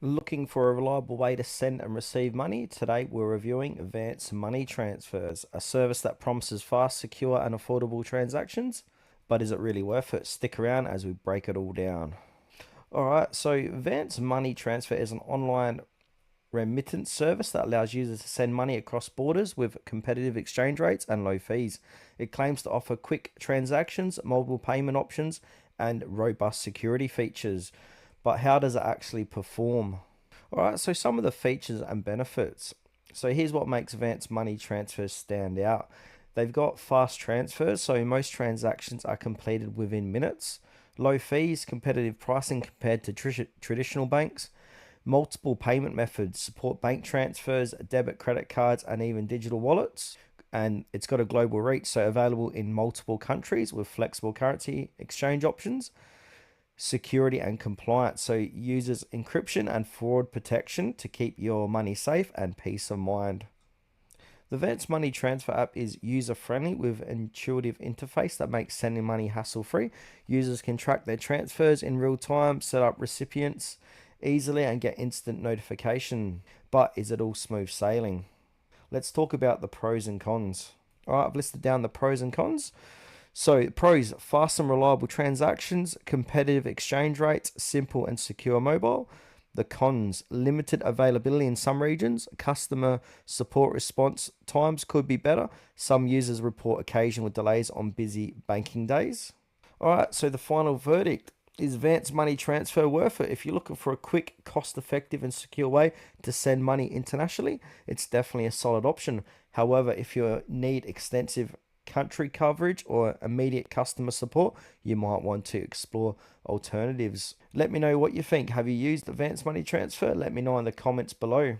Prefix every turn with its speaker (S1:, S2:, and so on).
S1: Looking for a reliable way to send and receive money? Today we're reviewing Vance Money Transfers, a service that promises fast, secure, and affordable transactions. But is it really worth it? Stick around as we break it all down. Alright, so Vance Money Transfer is an online remittance service that allows users to send money across borders with competitive exchange rates and low fees. It claims to offer quick transactions, multiple payment options, and robust security features. But how does it actually perform? Alright, so some of the features and benefits. So here's what makes Vance Money Transfers stand out. They've got fast transfers, so most transactions are completed within minutes. Low fees, competitive pricing compared to traditional banks. Multiple payment methods, support bank transfers, debit, credit cards, and even digital wallets. And it's got a global reach, so available in multiple countries with flexible currency exchange options. Security and compliance, so uses encryption and fraud protection to keep your money safe and peace of mind. The Vance Money Transfer app is user-friendly with an intuitive interface that makes sending money hassle-free. Users can track their transfers in real time, set up recipients easily, and get instant notification. But is it all smooth sailing? Let's talk about the pros and cons. All right, I've listed down the pros and cons. So, pros: fast and reliable transactions, competitive exchange rates, simple and secure mobile. The cons: limited availability in some regions, customer support response times could be better. Some users report occasional delays on busy banking days. Alright, so the final verdict: is Vance Money Transfer worth it? If you're looking for a quick, cost effective, and secure way to send money internationally, it's definitely a solid option. However, if you need extensive country coverage or immediate customer support, you might want to explore alternatives. Let me know what you think. Have you used Advanced Money Transfer? Let me know in the comments below.